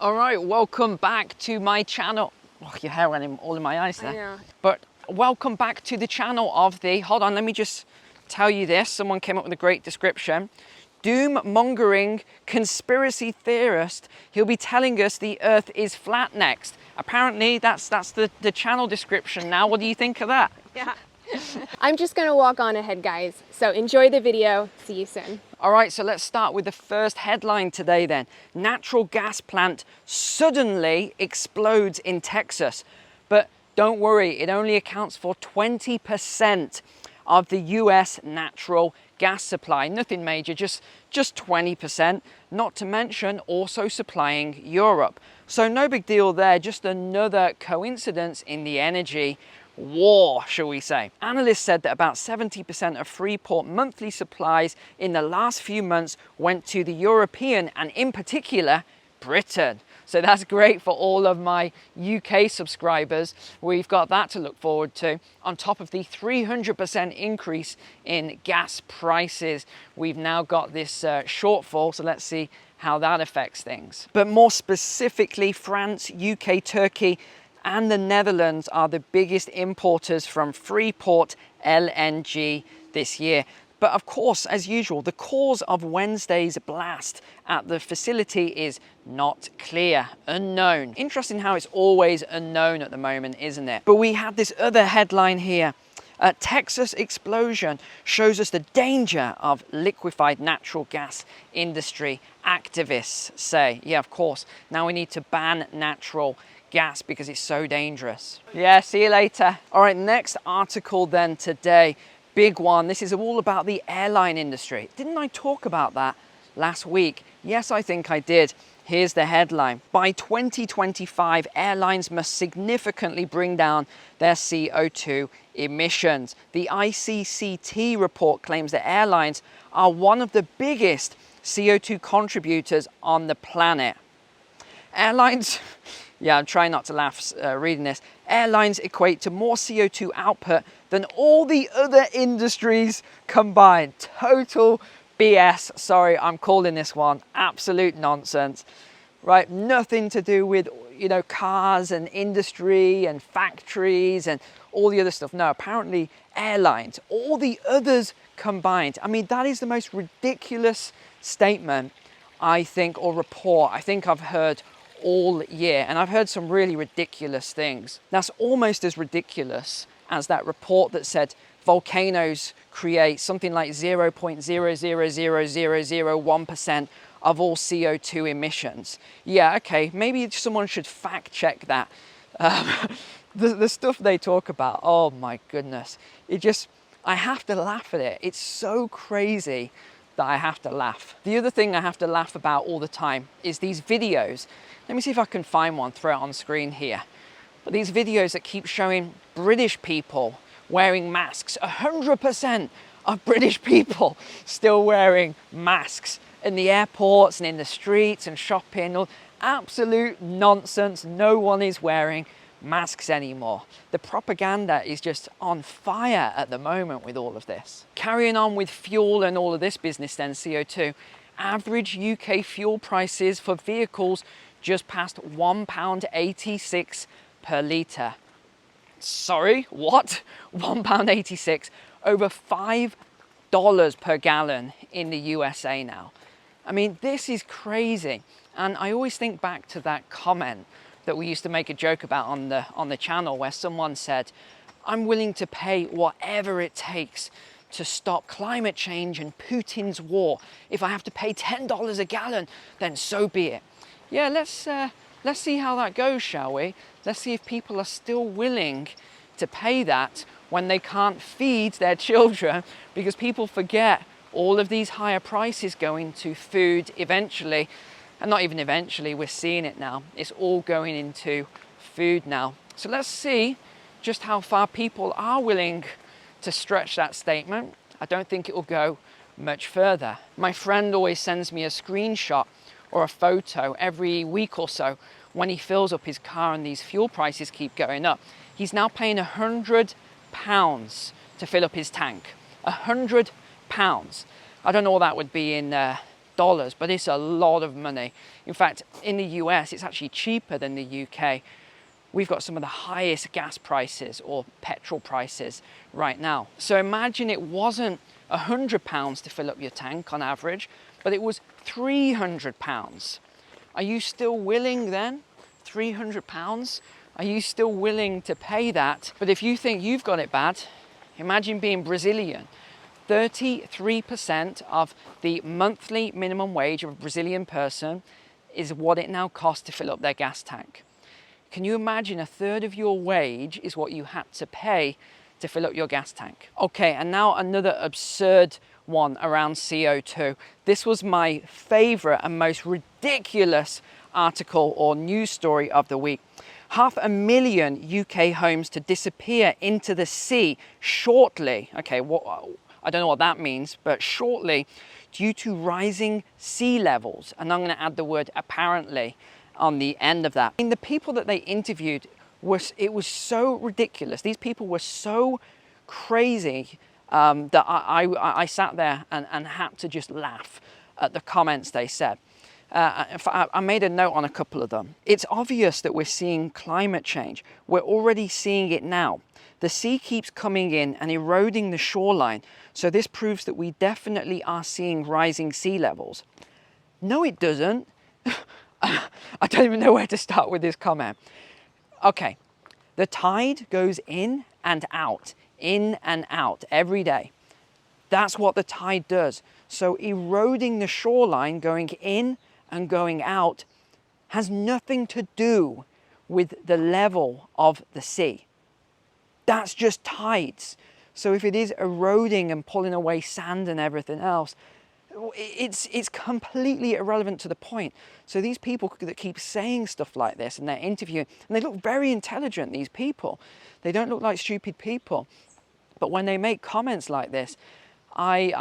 All right, welcome back to my channel. Oh, your hair went all in my eyes there. I know. But welcome back to the channel of the, hold on, let me just tell you this. Someone came up with a great description. Doom-mongering conspiracy theorist. He'll be telling us the earth is flat next. Apparently, that's the channel description now. What do you think of that? Yeah. I'm just gonna walk on ahead, guys. So enjoy the video. See you soon. All right, so let's start with the first headline today then. Natural gas plant suddenly explodes in Texas. But don't worry, it only accounts for 20% of the US natural gas supply. Nothing major, just 20%, not to mention also supplying Europe. So no big deal there, just another coincidence in the energy war, shall we say. Analysts said that about 70% of Freeport monthly supplies in the last few months went to the European and in particular Britain. So that's great for all of my UK subscribers. We've got that to look forward to. On top of the 300% increase in gas prices, we've now got this shortfall. So let's see how that affects things. But more specifically, France, UK, Turkey, and the Netherlands are the biggest importers from Freeport LNG this year. But of course, as usual, the cause of Wednesday's blast at the facility is not clear, unknown. Interesting how it's always unknown at the moment, isn't it? But we have this other headline here. A Texas explosion shows us the danger of liquefied natural gas industry, activists say. Yeah, of course, now we need to ban natural gas because it's so dangerous. Yeah, see you later. All right, next article then today. Big one. This is all about the airline industry. Didn't I talk about that last week? Yes, I think I did. Here's the headline. By 2025, airlines must significantly bring down their CO2 emissions. The ICCT report claims that airlines are one of the biggest CO2 contributors on the planet. Airlines, yeah, I'm trying not to laugh reading this. Airlines equate to more CO2 output than all the other industries combined. Total BS. Sorry, I'm calling this one absolute nonsense. Right, nothing to do with, you know, cars and industry and factories and all the other stuff. No, apparently airlines, all the others combined. I mean, that is the most ridiculous statement, I think, or report I think I've heard all year, and I've heard some really ridiculous things. That's almost as ridiculous as that report that said volcanoes create something like 0.0000001% of all CO2 emissions. Yeah, okay, maybe someone should fact check that. The stuff they talk about, oh my goodness, I have to laugh at it. It's so crazy that I have to laugh. The other thing I have to laugh about all the time is these videos. Let me see if I can find one, throw it on screen here. But these videos that keep showing British people wearing masks, 100% of British people still wearing masks in the airports and in the streets and shopping. Absolute nonsense. No one is wearing masks anymore. The propaganda is just on fire at the moment with all of this. Carrying on with fuel and all of this business then, CO2, average UK fuel prices for vehicles just passed £1.86 per litre. Sorry, what? £1.86, over $5 per gallon in the USA now. I mean, this is crazy. And I always think back to that comment that we used to make a joke about on the channel where someone said, I'm willing to pay whatever it takes to stop climate change and Putin's war. If I have to pay $10 a gallon, then so be it. Yeah, let's see how that goes, shall we? Let's see if people are still willing to pay that when they can't feed their children, because people forget all of these higher prices going to food eventually. And not even eventually, we're seeing it now. It's all going into food now. So let's see just how far people are willing to stretch that statement. I don't think it will go much further. My friend always sends me a screenshot or a photo every week or so when he fills up his car and these fuel prices keep going up. He's now paying £100 to fill up his tank. £100. I don't know what that would be in dollars, but it's a lot of money. In fact, in the US, it's actually cheaper than the UK. We've got some of the highest gas prices or petrol prices right now. So imagine it wasn't £100 to fill up your tank on average, but it was £300. Are you still willing then? £300? Are you still willing to pay that? But if you think you've got it bad, imagine being Brazilian. 33% of the monthly minimum wage of a Brazilian person is what it now costs to fill up their gas tank. Can you imagine a third of your wage is what you had to pay to fill up your gas tank? Okay, and now another absurd one around CO2. This was my favorite and most ridiculous article or news story of the week. 500,000 UK homes to disappear into the sea shortly. Okay, I don't know what that means, but shortly, due to rising sea levels. And I'm going to add the word apparently on the end of that. I mean, the people that they interviewed, it was so ridiculous. These people were so crazy that I sat there and had to just laugh at the comments they said. In fact, I made a note on a couple of them. It's obvious that we're seeing climate change. We're already seeing it now. The sea keeps coming in and eroding the shoreline, so this proves that we definitely are seeing rising sea levels. No, it doesn't. I don't even know where to start with this comment. Okay, the tide goes in and out every day. That's what the tide does. So eroding the shoreline, going in and going out, has nothing to do with the level of the sea. That's just tides. So if it is eroding and pulling away sand and everything else, it's completely irrelevant to the point. So these people that keep saying stuff like this and they're interviewing, and they look very intelligent, these people. They don't look like stupid people. But when they make comments like this, I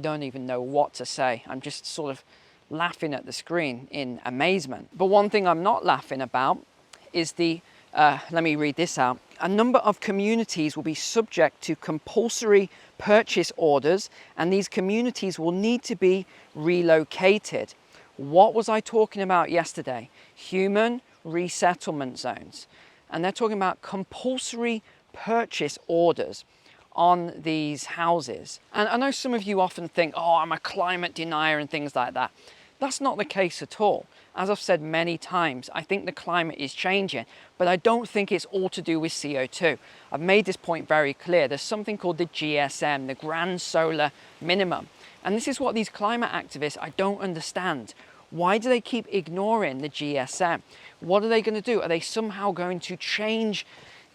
don't even know what to say. I'm just sort of laughing at the screen in amazement. But one thing I'm not laughing about is let me read this out. A number of communities will be subject to compulsory purchase orders, and these communities will need to be relocated. What was I talking about yesterday? Human resettlement zones. And they're talking about compulsory purchase orders on these houses. And I know some of you often think, oh, I'm a climate denier and things like that. That's not the case at all. As I've said many times, I think the climate is changing, but I don't think it's all to do with CO2. I've made this point very clear. There's something called the GSM, the Grand Solar Minimum. And this is what these climate activists, I don't understand. Why do they keep ignoring the GSM? What are they going to do? Are they somehow going to change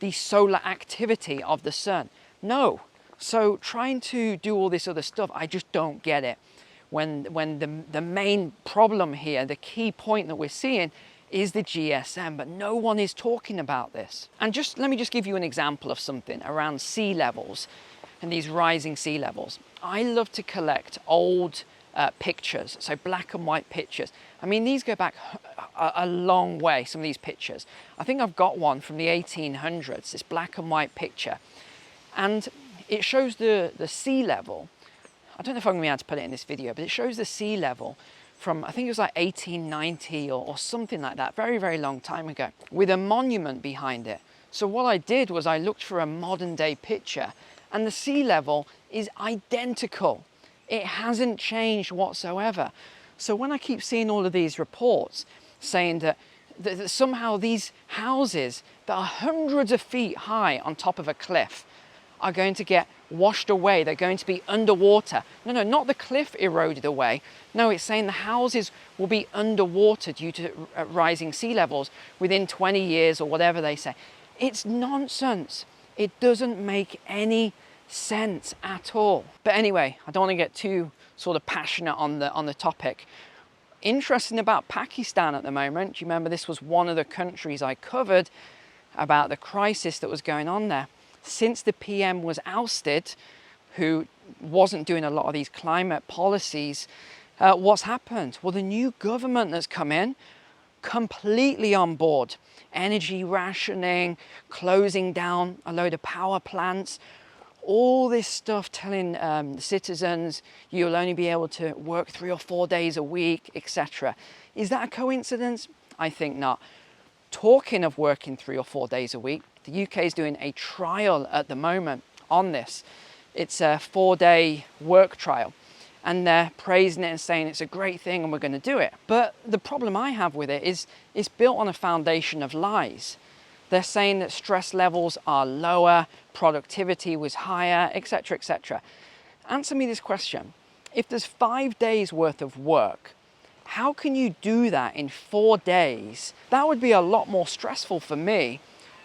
the solar activity of the sun? No. So trying to do all this other stuff, I just don't get it. When the main problem here, the key point that we're seeing is the GSM, but no one is talking about this. And let me just give you an example of something around sea levels and these rising sea levels. I love to collect old pictures, so black and white pictures. I mean, these go back a long way, some of these pictures. I think I've got one from the 1800s, this black and white picture. And it shows the sea level. I don't know if I'm going to be able to put it in this video, but it shows the sea level from, I think it was like 1890 or something like that, very, very long time ago, with a monument behind it. So what I did was I looked for a modern day picture, and the sea level is identical. It hasn't changed whatsoever. So when I keep seeing all of these reports saying that somehow these houses that are hundreds of feet high on top of a cliff are going to get washed away, they're going to be underwater. No, not the cliff eroded away. No, it's saying the houses will be underwater due to rising sea levels within 20 years or whatever they say. It's nonsense. It doesn't make any sense at all. But anyway, I don't want to get too sort of passionate on the topic. Interesting about Pakistan at the moment. Do you remember this was one of the countries I covered about the crisis that was going on there? Since the PM was ousted, who wasn't doing a lot of these climate policies, what's happened? Well, the new government that's come in, completely on board. Energy rationing, closing down a load of power plants, all this stuff telling citizens you'll only be able to work 3 or 4 days a week, etc. Is that a coincidence? I think not. Talking of working 3 or 4 days a week, the UK is doing a trial at the moment on this. It's a 4-day work trial, and they're praising it and saying it's a great thing and we're going to do it. But the problem I have with it is it's built on a foundation of lies. They're saying that stress levels are lower, productivity was higher, etc., etc. Answer me this question. If there's 5 days worth of work, how can you do that in 4 days? That would be a lot more stressful for me,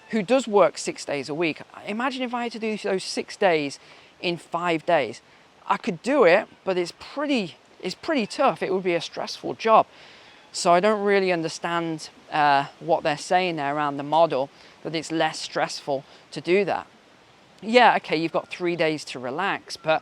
who does work 6 days a week. Imagine if I had to do those 6 days in 5 days. I could do it, but it's pretty tough. It would be a stressful job. So I don't really understand what they're saying there around the model, that it's less stressful to do that. Yeah, okay, you've got 3 days to relax, but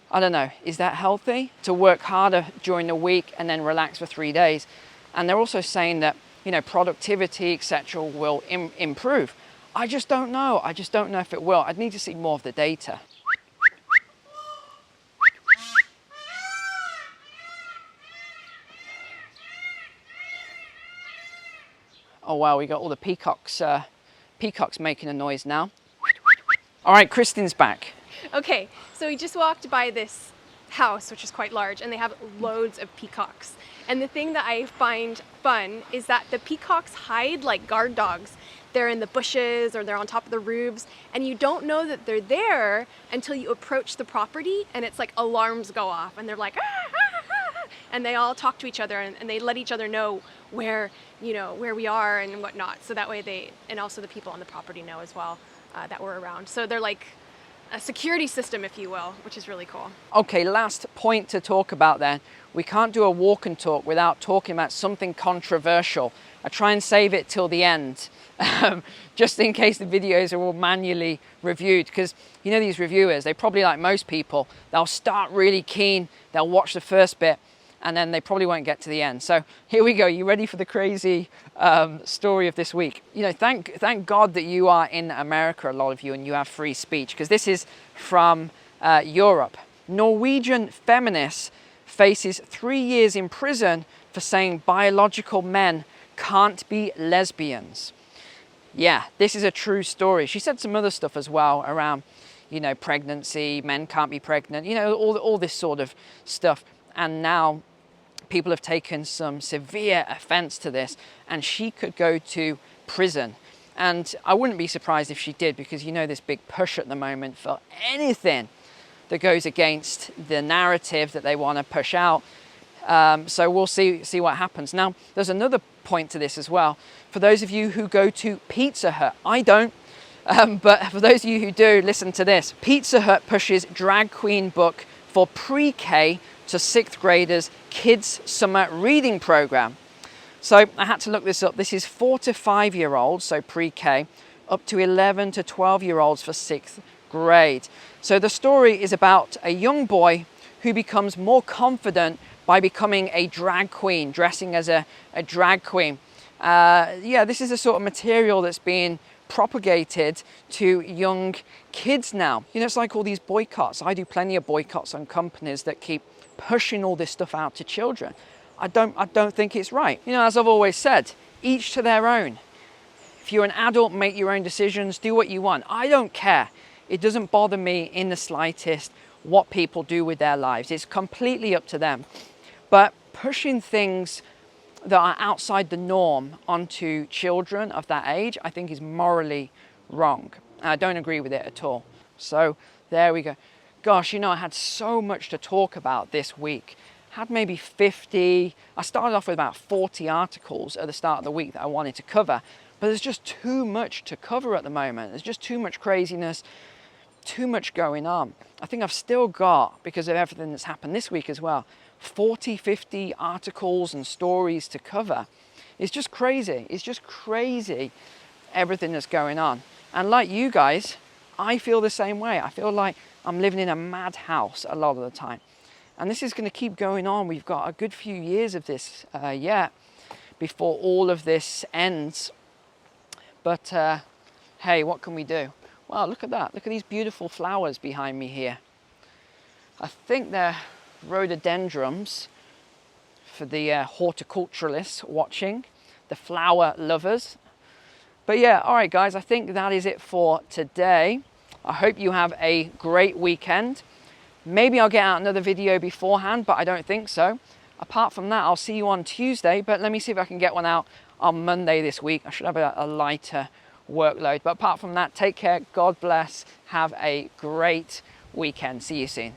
I don't know, is that healthy? To work harder during the week and then relax for 3 days? And they're also saying that, you know, productivity, etc. will improve. I just don't know. I just don't know if it will. I'd need to see more of the data. Oh wow, we got all the peacocks making a noise now. All right, Kristin's back. Okay, so we just walked by this house, which is quite large, and they have loads of peacocks. And the thing that I find fun is that the peacocks hide like guard dogs. They're in the bushes or they're on top of the roofs, and you don't know that they're there until you approach the property, and it's like alarms go off, and they're like, ah, ah, ah, and they all talk to each other, and they let each other know where, you know, where we are and whatnot. So that way they, and also the people on the property know as well that we're around. So they're like a security system, if you will, which is really cool. Okay, last point to talk about then. We can't do a walk and talk without talking about something controversial. I try and save it till the end, just in case the videos are all manually reviewed, because you know these reviewers, they probably, like most people, they'll start really keen, they'll watch the first bit, and then they probably won't get to the end. So here we go. You ready for the crazy story of this week? You know, thank God that you are in America, a lot of you, and you have free speech, because this is from Europe. Norwegian Feminist faces 3 years in prison for saying biological men can't be lesbians. Yeah, this is a true story. She said some other stuff as well around, you know, pregnancy, men can't be pregnant, you know, all this sort of stuff. And now people have taken some severe offense to this, and she could go to prison. And I wouldn't be surprised if she did, because you know this big push at the moment for anything that goes against the narrative that they want to push out. So we'll see what happens. Now, there's another point to this as well. For those of you who go to Pizza Hut, I don't, but for those of you who do, listen to this. Pizza Hut pushes drag queen book for pre-K to 6th graders kids summer reading program. So I had to look this up. This is 4 to 5 year olds, so pre-K, up to 11 to 12 year olds for 6th grade. So the story is about a young boy who becomes more confident by becoming a drag queen, dressing as a drag queen. Yeah, this is the sort of material that's being propagated to young kids now. You know, it's like all these boycotts. I do plenty of boycotts on companies that keep pushing all this stuff out to children. I don't think it's right. You know, as I've always said, each to their own. If you're an adult, make your own decisions, do what you want. I don't care. It doesn't bother me in the slightest what people do with their lives. It's completely up to them. But pushing things that are outside the norm onto children of that age, I think is morally wrong. I don't agree with it at all. So there we go. Gosh, you know, I had so much to talk about this week. Had maybe 50, I started off with about 40 articles at the start of the week that I wanted to cover, but there's just too much to cover at the moment. There's just too much craziness, too much going on. I think I've still got, because of everything that's happened this week as well, 40, 50 articles and stories to cover. It's just crazy. It's just crazy, everything that's going on. And like you guys, I feel the same way. I feel like I'm living in a madhouse a lot of the time. And this is going to keep going on. We've got a good few years of this yet before all of this ends. But hey, what can we do? Wow, look at that. Look at these beautiful flowers behind me here. I think they're rhododendrons for the horticulturalists watching, the flower lovers. But yeah, all right guys, I think that is it for today. I hope you have a great weekend. Maybe I'll get out another video beforehand, but I don't think so. Apart from that, I'll see you on Tuesday, but let me see if I can get one out on Monday this week. I should have a lighter workload. But apart from that, take care, God bless, have a great weekend. See you soon.